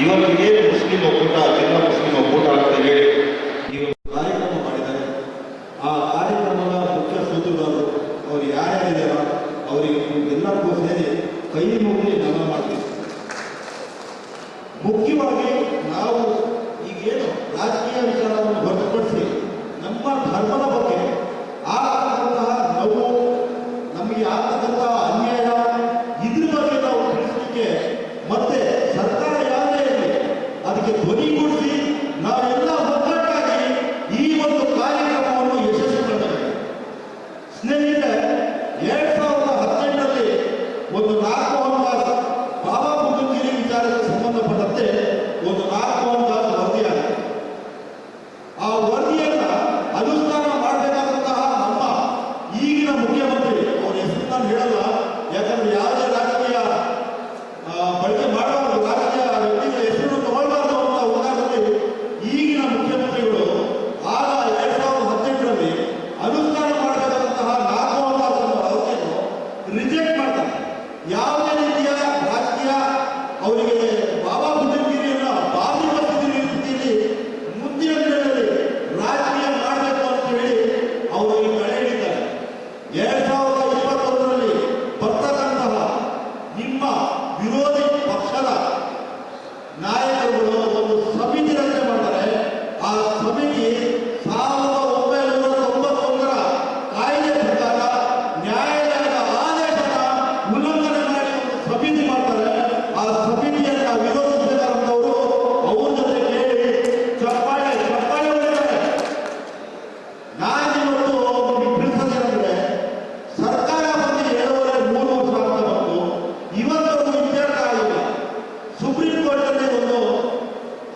ಇವತ್ತು ಏನು ಮುಸ್ಲಿಂ ಒಕ್ಕೂಟ ಜಿಲ್ಲಾ ಮುಸ್ಲಿಂ ಒಕ್ಕೂಟ ಅಂತ ಹೇಳಿ ಈ ಒಂದು ಕಾರ್ಯಕ್ರಮ ಮಾಡಿದ್ದಾರೆ. ಆ ಕಾರ್ಯಕ್ರಮದ ಮುಖ್ಯ ಸೂತ್ರಧಾರರು ಅವರು ಯಾರ್ಯಾರಿದ್ದಾರೋ ಅವರಿಗೆ ಎಲ್ಲರಿಗೂ ಸೇರಿ ಕೈ ಮುಗಿ ನಮನ ಮಾಡ್ತೀವಿ. ಮುಖ್ಯವಾಗಿ ನಾವು ಈಗೇನು ರಾಜಕೀಯ ವಿಚಾರವನ್ನು ಹೊರತುಪಡಿಸಿ ನಮ್ಮ ಧರ್ಮದ ಬಗ್ಗೆ ಆಗ್ತಕ್ಕಂತಹ ನೋವು, ನಮಗೆ ಆಗ್ತಕ್ಕಂತಹ ಅನ್ಯಾಯ, ಇದ್ರ ಬಗ್ಗೆ ನಾವು ತಿಳಿಸಲಿಕ್ಕೆ ಮತ್ತೆ ಸರ್ಕಾರ ಯಾವುದೇ ಇರಲಿ ಅದಕ್ಕೆ ಧ್ವನಿಗೂಡಿಸಿ ನಾವೆಲ್ಲ ಒಗ್ಗಟ್ಟಾಗಿ ಈ ಒಂದು ಕಾರ್ಯಕ್ರಮವನ್ನು ಯಶಸ್ವಿ ಮಾಡಬೇಕು. ಸ್ನೇಹಿತರೆ, 2018ರಲ್ಲಿ ಒಂದು 4 ವನವಾಸ ಬಾಬಾ ಬುಡನ್ಗಿರಿ ವಿಚಾರಕ್ಕೆ ಸಂಬಂಧಪಟ್ಟಂತೆ ಒಂದು 4 ವನವಾಸ ವರದಿಯಾಗಿದೆ. ಆ ವರದಿಯನ್ನ ಅನುಷ್ಠಾನ ಮಾಡಬೇಕಾದಂತಹ ನಮ್ಮ ಈಗಿನ ಮುಖ್ಯಮಂತ್ರಿ, ಅವರ ಹೆಸರು ನಾನು ಹೇಳಲ್ಲ, ಯಾಕಂದ್ರೆ ಯಾವುದೇ ರಾಜಕೀಯ ಬಳಕೆ ಮಾಡಬಾರದು, ರಾಜಕೀಯ ವ್ಯಕ್ತಿಗಳ ಹೆಸರನ್ನು ತಗೊಳ್ಬಾರ್ದು ಅಂತ ಉದಾಹರಣೆಯಲ್ಲಿ ಈಗಿನ ಮುಖ್ಯಮಂತ್ರಿಗಳು ಆಗ 2018ರಲ್ಲಿ ಅನುಷ್ಠಾನ ಮಾಡಬೇಕಾದಂತಹ 4 ವನವಾಸ ವರದಿಯನ್ನು ರಿಜೆಕ್ಟ್ ಮಾಡ್ತಾರೆ. ಯಾವುದೇ ರೀತಿಯ ರಾಜಕೀಯ ಅವರಿಗೆ ಬಾಬಾ ಬುಡನ್ಗಿರಿಯನ್ನ ಬಾಬಿ ಪರಿಸ್ಥಿತಿ ರೀತಿಯಲ್ಲಿ ಮುಂದಿನ ದಿನಗಳಲ್ಲಿ ರಾಜಕೀಯ ಮಾಡಬೇಕು ಅಂತ ಹೇಳಿ ಅವರು ಈ ಕಡೆ ಹಿಡಿದ್ದಾರೆ. 2021ರಲ್ಲಿ ಬರ್ತಕ್ಕಂತಹ ನಿಮ್ಮ ವಿರೋಧಿ ಪಕ್ಷದ ನಾಯಕರುಗಳು ಒಂದು ಸಮಿತಿ ರಚನೆ ಮಾಡ್ತಾರೆ. ಆ ಸಮಿತಿ 1991ರ ಕಾಯ್ದೆ ಪ್ರಕಾರ ನ್ಯಾಯಾಲಯದ ಆದೇಶನ ಉಲ್ಲಂಘನೆ ಮಾಡಿ ಒಂದು ಸಮಿತಿ ಮಾಡ್ತಾರೆ. ಆ ಸಮಿತಿಯನ್ನ ವಿರೋಧಿಸಬೇಕಾದಂಥವರು ಅವ್ರ ಜೊತೆ ಕೇಳಿ ಚಪ್ಪಾಳೆ ಹೊಡಿತಾರೆ. ನಾನಿವತ್ತು ತಿಳಿಸೋದೇನೆಂದ್ರೆ, ಸರ್ಕಾರ ಬಂದು 2.5-3 ವರ್ಷ ಅಂತ ಬಂತು, ಇವತ್ತು ಇತ್ಯರ್ಥ ಆಗಿಲ್ಲ.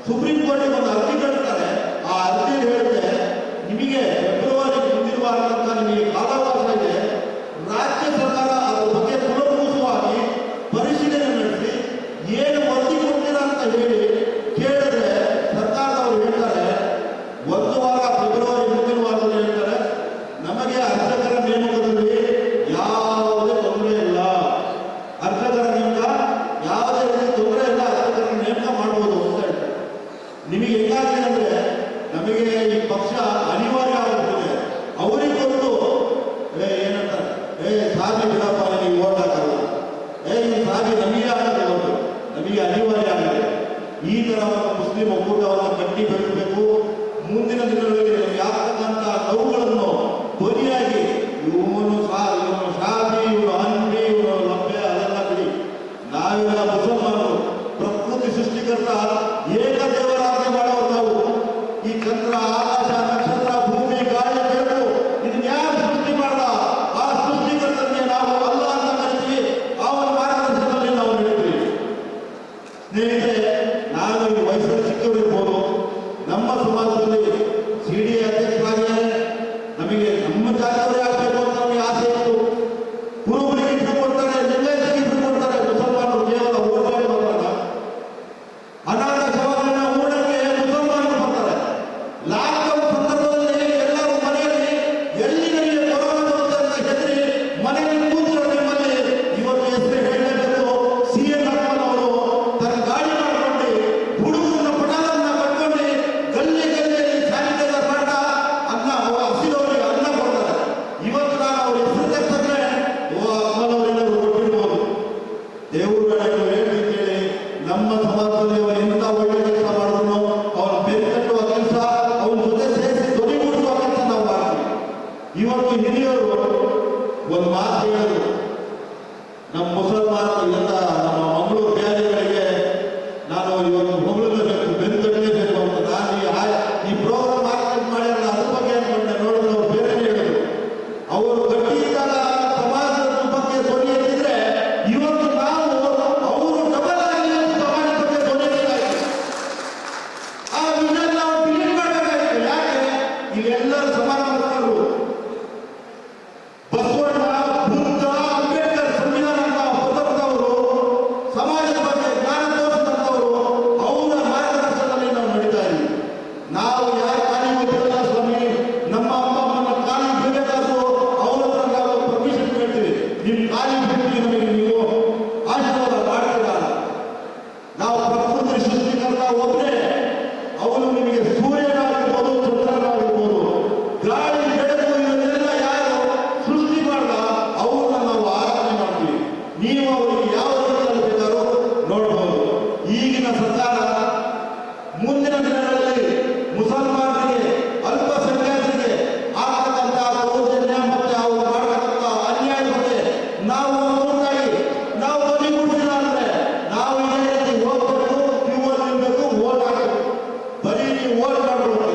ಸುಪ್ರೀಂ ಕೋರ್ಟಿಗೆ ಒಂದು ಅರ್ಜಿ ಕಳ್ತಾರೆ. ಆ ಅರ್ಜಿ ಹೇಳುತ್ತೆ, ನಿಮಗೆ ಫೆಬ್ರವರಿ ಮುಂದಿನ ವಾರ ತನಕ ನಿಮಗೆ ಕಾಲಾವಕಾಶ ಇದೆ, ರಾಜ್ಯ ಸರ್ಕಾರ ಅದರ ಬಗ್ಗೆ ಕೂಲಂಕುಷವಾಗಿ ಪರಿಶೀಲನೆ ನಡೆಸಿ ಏನು ವರದಿ ಕೊಡ್ತೀರಾ ಅಂತ ಹೇಳಿ ಕೇಳಿದ್ರೆ ಸರ್ಕಾರದವರು ಹೇಳ್ತಾರೆ 1 ವಾರ ಫೆಬ್ರವರಿ ಮುಂದಿನ ವಾರದಲ್ಲಿ ಹೇಳ್ತಾರೆ, ನಮಗೆ ಅರ್ಚಕರ ನೇಮಕದಲ್ಲಿ ಯಾವುದೇ ತೊಂದರೆ ಇಲ್ಲ, ಅರ್ಚಕರ ನೇಮಕ ಯಾವುದೇ ರೀತಿ ತೊಂದರೆ ಇಲ್ಲ, ಅರ್ಚಕರ ನೇಮಕ ಮಾಡ್ಬೋದು ಅಂತ ಹೇಳ್ತಾರೆ. ನಿಮಗೆ ಹೆಂಗಾಗಿದೆ ಅಂದ್ರೆ, ನಮಗೆ ಈ ಪಕ್ಷ ಅನಿವಾರ್ಯ ಆಗುತ್ತದೆ. ಅವರಿಗೊಂದು ಏನಂತಾರೆ, ಸಾಬಿ ಬಿಡಪ್ಪ ನೀವು ಓಟ್ ಹಾಕಲ್ಲ, ಈ ಸಾಬಿ ನಮಗೆ ಹಾಕಲ್ಲ, ನಮಗೆ ಅನಿವಾರ್ಯ ಆಗಿದೆ. ಈ ತರ ಮುಸ್ಲಿಂ ಒಕ್ಕೂಟವನ್ನು ಕಟ್ಟಿ ಬೆಳೆಸಬೇಕು. ಮುಂದಿನ ದಿನಗಳಲ್ಲಿ ನಮಗೆ ಆಗ್ತಕ್ಕಂಥ ನೋವುಗಳನ್ನು ಧ್ವನಿಯಾಗಿ ಇವನು ಶಾಬಿ, ಇವನು ಅನ್ಬಿ, ಇವನು ಲಭ್ಯ ಅದೆಲ್ಲ ಬಿಡಿ, ನಾವೆಲ್ಲ ಮುಸಲ್ಮಾನರು, ಪ್ರಕೃತಿ ಸೃಷ್ಟಿಕರ್ತ ಏಕದೇವರಾಧನೆ ಮಾಡೋರು ನಾವು. ಈ ಚಂದ್ರ, ಆಕಾಶ, ನಕ್ಷತ್ರ, ಭೂಮಿ, ಗಾಳಿ, ಬೆಳಕು ಇದನ್ನ ಯಾರು ಸೃಷ್ಟಿ ಮಾಡ್ದ? ಆ ಸೃಷ್ಟಿಕರ್ತನಿಗೆ ನಾವು ಅಲ್ಲ ಅಂತ ಕರಿತೀವಿ. ಅವನ ಮಾರ್ಗದರ್ಶನದಲ್ಲಿ ನಾವು ನಡೀತೀವಿ. ಸ್ನೇಹಿತರೆ, ನಾನು ಈ ವಯಸ್ಸಲ್ಲಿ ಚಿಕ್ಕವರಿರ್ಬೋದು, ನಮ್ಮ ಸಮಾಜದಲ್ಲಿ ಸಿಡಿ ಅಧ್ಯಕ್ಷರಾಗಿದ್ದಾರೆ. ನಮಗೆ ನಮ್ಮ ಜಾತಿಯವರೇ ಆಗಬೇಕು ಅಂತ ನಮಗೆ ಆಸೆ ಇತ್ತು. ಕುರುಬರಿಗೆ ಇಟ್ಟು ಕೊಡ್ತಾರೆ, ಲಿಂಗಾಯತರಿಗೆ ಇಟ್ಟು ಕೊಡ್ತಾರೆ. ಮುಸಲ್ಮಾನರು ಕೇವಲ ಓಟ್ಬಾಯಿ ಮಾತ್ರ. ಅನಾಥ ಶವಗಳನ್ನ ಊಟಕ್ಕೆ ಮುಸಲ್ಮಾನರು ಬರ್ತಾರೆ. ಲಾಕ್ಡೌನ್ ಸಂದರ್ಭದಲ್ಲಿ ಎಲ್ಲರೂ ಮನೆಯಲ್ಲಿ ಎಲ್ಲಿ ನಮಗೆ ಕೊರೋನಾ ಬರುತ್ತೆ ಅಂತ ಹೆದರಿ ಮನೆಯಲ್ಲಿ ಕೂತಿರೋ ನಿಮ್ಮಲ್ಲಿ ಇವತ್ತು ಹೆಸರು ಹೇಳಲೇಬೇಕು. CM ಲಕ್ಷ್ಮಣ್ ಅವರು ತನ್ನ ಗಾಡಿ ಮಾಡ್ಕೊಂಡು ಹುಡುಗರನ್ನ ಪಟಾಲನ್ನ ಕಟ್ಕೊಂಡು ಗಲ್ಲಿ ಗಲ್ಲಿಯಲ್ಲಿ ಸ್ಯಾನಿಟೈಸರ್ ಮಾಡ್ತಾ ಅದನ್ನ ಸರ್ಕಾರ ಮುಂದಿನ ದಿನಗಳಲ್ಲಿ ಮುಸಲ್ಮಾನರಿಗೆ ಅಲ್ಪಸಂಖ್ಯಾತರಿಗೆ ಆಗ್ತಕ್ಕಂಥ ದೌರ್ಜನ್ಯ ಮತ್ತೆ ಅವರು ಮಾಡತಕ್ಕಂಥ ಅನ್ಯಾಯ ಬಗ್ಗೆ ನಾವು ಮುಂದಾಗಿ ನಾವು ಧ್ವನಿಗೂಡಿಸಿಲ್ಲ ಅಂದ್ರೆ ನಾವು ಇದೇ ರೀತಿ ಹೋಗ್ಬೇಕು, ಕ್ಯೂ ಅಲ್ಲಿ ನಿಲ್ಬೇಕು, ವೋಟ್ ಹಾಕಬೇಕು. ಬರೀ ನೀವು ವೋಟ್ ಮಾಡಬೇಕು,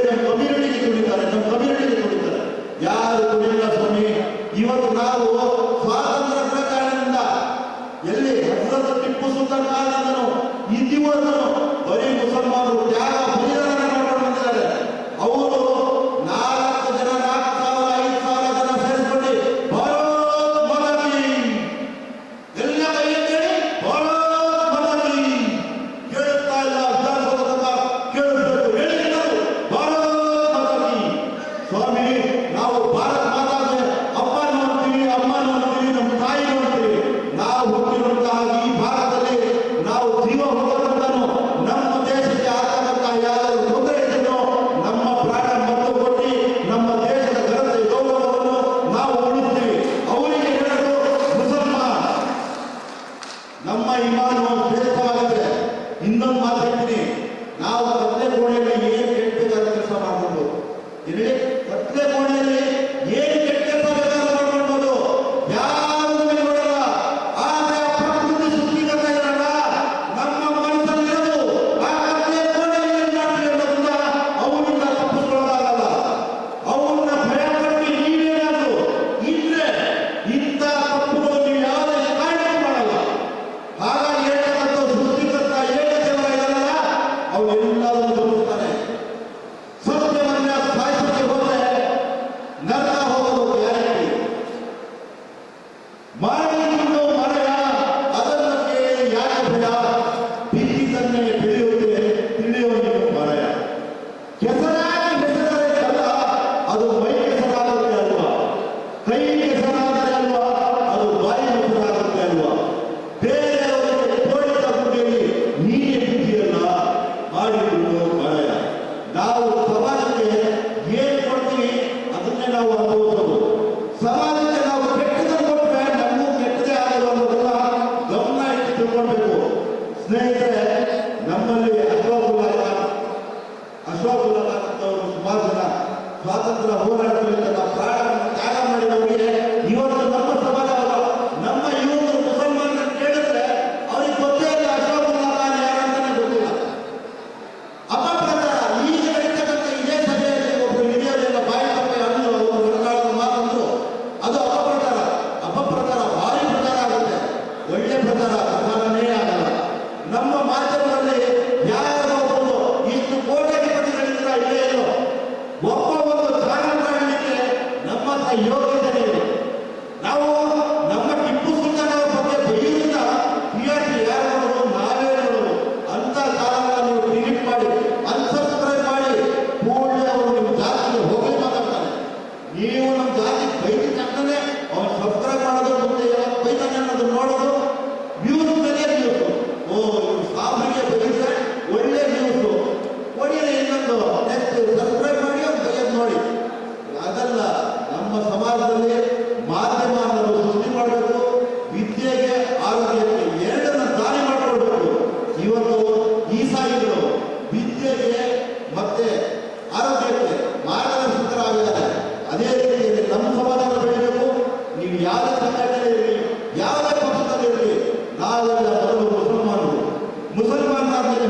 ನಮ್ಮ ಕಮ್ಯುನಿಟಿಗೆ ದುಡಿತಾರೆ, ನಮ್ಮ ಕಮ್ಯುನಿಟಿಗೆ ದುಡಿತಾರೆ. ಯಾರು ದುಡಿಯಲ್ಲ ಸ್ವಾಮಿ. ಇವತ್ತು ನಾವು ಸ್ವಾತಂತ್ರ್ಯ ಪ್ರಕರಣದಿಂದ ಎಲ್ಲಿ ಹಜರತ್ ಟಿಪ್ಪು ಸುಲ್ತಾನ್ ಕಾಲದಿಂದನೂ ಇದುವರೆಗೂ ಬರೀ ಮುಸಲ್ಮಾನರು ತ್ಯಾಗ ಬಲಿದಾನ ಮಾಡ್ಕೊಂಡು ಬಂದಿದ್ದಾರೆ. ಅವರು 4,000, 5,000 ಸೇರಿಸ್ಕೊಂಡು ಭಾರತ್ ಮಾತಾ ಕೀ ಎಲ್ಲ ಕೈ ಎತ್ತೇಳಿ ಭಾರತ್ ಮಾತಾ ಕೀ ಕೇಳುತ್ತಾ ಇಲ್ಲ. ವಿಧಾನಸೌಧದ ಕೇಳಬೇಕು, ಹೇಳಿದ್ರು ಭಾರತ್ ಮಾತಾ ಕೀ. ಸ್ವಾಮಿ, ನಾವು ಭಾರತ್ ಮಾತಾಗೆ ಅಪ್ಪ ನೋಡ್ತೀವಿ, ಅಮ್ಮ ನೋಡ್ತೀವಿ, ನಮ್ಮ ತಾಯಿ ನೋಡ್ತೀವಿ. ನಾವು ಹುಟ್ಟಿರುವಂತಹ ಈ ಭಾರತದಲ್ಲಿ ನಾವು ಜೀವ ಹೋಗೋದಂತಾನು ನಮ್ಮ ದೇಶಕ್ಕೆ ಆಗ್ತಕ್ಕಂತಹ ಯಾವ್ದಾದ್ರು ತೊಂದರೆ ಇದೆಯೋ ನಮ್ಮ ಪ್ರಾಣ ಮತ್ತು ಕೊಟ್ಟು ನಮ್ಮ ದೇಶದ ಘನತೆ ಗೌರವವನ್ನು ನಾವು ಉಳಿಸ್ತೀವಿ. ಅವರಿಗೆ ಹೇಳೋದು ಮುಸಲ್ಮಾನ್ ನಮ್ಮ ಇಮಾನು ಶ್ರೇಷ್ಠವಾಗಿದೆ. ಇನ್ನೊಂದು ಮಾತು ಹೇಳ್ತೀನಿ, ನಾವು ಕತ್ಲೆ ಕೋಣೆಯಲ್ಲಿ ಏನು ಕೆಟ್ಟಬೇಕಾದ ಕೆಲಸ ಮಾಡ್ಬೋದು, ಇಲ್ಲಿ ಕತ್ಲೆ ಕೋಣೆಯಲ್ಲಿ ಏನು ಕೆಟ್ಟ ಕೆಲಸ ಬೇಕಾದ್ರೂ ಮಾಡ್ಕೊಳ್ಬೋದು, ಯಾರು ನೋಡಲ್ಲ. ಆದ್ರೆ ಪ್ರಕೃತಿ ಸೃಷ್ಟಿಕರ್ತ ಇರಲ್ಲ, ನಮ್ಮ ಮನಸ್ಸಲ್ಲಿರೋದು ಆ ಕತ್ಲೆ ಕೋಣೆಯಲ್ಲಿ ಏನ್ ಮಾಡ್ತೀವಿ ಅನ್ನೋದನ್ನ ಅವನಿಂದ ತಪ್ಪಿಸ್ಕೊಳ್ಳೋದಾಗಲ್ಲ. ಅವನ್ನ ಭಯಪಟ್ಟು ನೀವೇನಾದ್ರು ಇದ್ರೆ ಇಂಥ ತಪ್ಪುಗಳು ನೀವು ಯಾವುದೇ ಕಾರಣಕ್ಕೂ ಮಾಡಲ್ಲ. ಹಾಗಾಗಿ ಹೇಳ್ತಕ್ಕಂಥ ಸೃಷ್ಟಿಕರ್ತ ಏಕದೇವರ ಇರಲ್ಲ, ಅವರೆಲ್ಲರನ್ನು ಗಮನಿಸ್ತಾನೆ. ಸತ್ಯವನ್ನ ಸಾಯಿಸಕ್ಕೆ ಹೋದ್ರೆ ನರಕ ಹೋಗೋದು ಗ್ಯಾರಂಟಿ. ಮಾಡಿಕೊಂಡು ಮರಯ ಅದನ್ನು ಕೇಳಿ ಯಾಕೆ ಭಯ, ಬಿದ್ದಿದ್ದನ್ನೇ ಬೆಳೆಯುತ್ತೆ ತಿಳಿಯೋನಿಗೆ ಮರಯ. ಕೆಸರಾಗಿ ಹೆಸರೇ ಕಲ್ಲ, ಅದು ಮೈ ಕೆಸರಾಗುತ್ತೆ ಅಲ್ವಾ, ಕೈ ಕೆಸರಾದರೆ ಅಲ್ವಾ, ಅದು ಬಾಯಿ ಕೆಸರಾಗುತ್ತೆ ಅಲ್ವಾ. ಬೇರೆಯವರಿಗೆ ತೋಳಿದ ಗುಡ್ಡೆಯಲ್ಲಿ ನೀನೇ ಬಿದ್ದಿಯಲ್ಲ, ಮಾಡಿಕೊಂಡು ಮರಯ. ನಾವು ಸಮಾಜಕ್ಕೆ ಏನು ಕೊಡ್ತೀವಿ ಅದನ್ನೇ ನಾವು ಅನುಭವಿಸೋದು. ಸಮಾಜಕ್ಕೆ ನಾವು ಕೆಟ್ಟದನ್ನು ಕೊಟ್ಟರೆ ನಮಗೂ ಕೆಟ್ಟದೇ ಆಗೋದು ಅನ್ನೋದನ್ನ ಗಮನ ಇಟ್ಟು ತಿಳ್ಕೊಳ್ಬೇಕು. ಸ್ನೇಹಿತರೆ, ನಮ್ಮಲ್ಲಿ ಅಶೋಕುಲ್ಲಾ ಅಂತವರು ಸುಮಾರು ಜನ ಸ್ವಾತಂತ್ರ್ಯ ಹೋರಾಟದಲ್ಲಿ ತನ್ನ ಪ್ರಾಣವನ್ನು ತ್ಯಾಗ ಮಾಡಿದವರಿಗೆ ಇವತ್ತು ನಮ್ಮ ಸಮಾಜ ನಮ್ಮ ಯುವಕರು ಮುಸಲ್ಮಾನರನ್ನು ಕೇಳಿದ್ರೆ ಅವ್ರಿಗೆ ಗೊತ್ತೇ ಇಲ್ಲ ಅಶೋಕುಲ್ಲಾ ಖಾನ್ ಯಾರಂತಾನೆ ಗೊತ್ತಿಲ್ಲ. ಅಪಪ್ರಚಾರ ಈಗ ನಡೀತಕ್ಕಂಥ ಇದೇ ಸಭೆಯಲ್ಲಿ ಒಬ್ಬರು ಹಿರಿಯರೆಲ್ಲ ಬಾಯಿ ತಪ್ಪಿ ಅಂದ್ರು, ಅವರು ಹೊರಗಾಡೋದು ಮಾತಂದ್ರು, ಅದು ಅಪಪ್ರಚಾರ. ಅಪಪ್ರಚಾರ ಭಾರಿ ಪ್ರಚಾರ ಆಗುತ್ತೆ, ಒಳ್ಳೆ ಪ್ರಚಾರನೇ ಆಗಲ್ಲ. ನಮ್ಮ ಮಾಧ್ಯಮದಲ್ಲಿ ಯಾರೋ ಒಬ್ಬರು ಇಷ್ಟು ಕೋಟ್ಯಾಧಿಪತಿಗಳಿಂದ ಇಲ್ಲೇ ಇರೋ ಒಬ್ಬ ಒಂದು ಚಾನಲ್ ಮಾಡಲಿಕ್ಕೆ ನಮ್ಮ ಹತ್ರ ಯೋಗ್ಯತೆ ಇದೆ. ನಾವು ನಮ್ಮ ಟಿಪ್ಪು ಸುಲ್ತಾನ್ ಅವರ ಬಗ್ಗೆ ಬೈಯೋದ್ರಿಂದ PRP ಯಾರು ನೋಡೋದು, ನಾವೇ ನೋಡೋದು. ಅಂತ ಚಾನಲ್ನ ನೀವು ಡಿಲೀಟ್ ಮಾಡಿ, ಅನ್ಸಬ್ಸ್ಕ್ರೈಬ್ ಮಾಡಿ, ಕೂಡಲೇ ಅವರು ನಿಮ್ಮ ಜಾತಿಗೆ ಹೋಗಿ ಮಾತಾಡ್ತಾನೆ. ನೀವು ನಮ್ಮ ಜಾತಿ ಬೈದ ತಕ್ಷಣ ಅವನು ಸಬ್ಸ್ಕ್ರೈಬ್ ಮಾಡೋದು, ಮುಂದೆ ಯಾವಾಗ ಬೈತಾನೆ ಅನ್ನೋದನ್ನ ನೋಡೋದು, ನ್ಯೂಸ್ ಮೇಲೆ ನ್ಯೂಸ್. ಓ, ಇವ್ರು ಸಾಬ್ರಿಗೆ ಬೈದ್ರೆ ಒಳ್ಳೆ ನ್ಯೂಸ್ ಕೊಡಿಯಲ್ಲ, ಇನ್ನೊಂದು ನೆಕ್ಸ್ಟ್ ಸಬ್ಸ್ಕ್ರೈಬ್ ಮಾಡಿ ಅವ್ರು ಬೈಯೋದು ನೋಡಿ. ಅದಲ್ಲ, ನಮ್ಮ ಸಮಾಜದಲ್ಲಿ ಮಾಧ್ಯಮವನ್ನು ಸೃಷ್ಟಿ ಮಾಡಬೇಕು. ವಿದ್ಯೆಗೆ ಆರೋಗ್ಯಕ್ಕೆ ಎರಡನ್ನ ದಾರಿ ಮಾಡಿಕೊಳ್ಬೇಕು. ಇವತ್ತು ಈ ಸಾಯಿಗಳು ವಿದ್ಯೆಗೆ ಮತ್ತೆ ಆರೋಗ್ಯಕ್ಕೆ ಮಾರ್ಗದರ್ಶಕರಾಗಿದ್ದಾರೆ. ಅದೇ ರೀತಿಯಲ್ಲಿ ನಮ್ಮ ಸಮಾಜ ಬೆಳೆಯಬೇಕು. ನೀವು ಯಾವುದೇ ಸಂಘಟನೆ ಇರಲಿ, ಯಾವುದೇ ಪಕ್ಷದಲ್ಲಿ ಇರಲಿ, ನಾವೆಲ್ಲ ಮೊದಲು ಮುಸಲ್ಮಾನರು. ಮುಸಲ್ಮಾನರಾದ್ಮೇಲೆ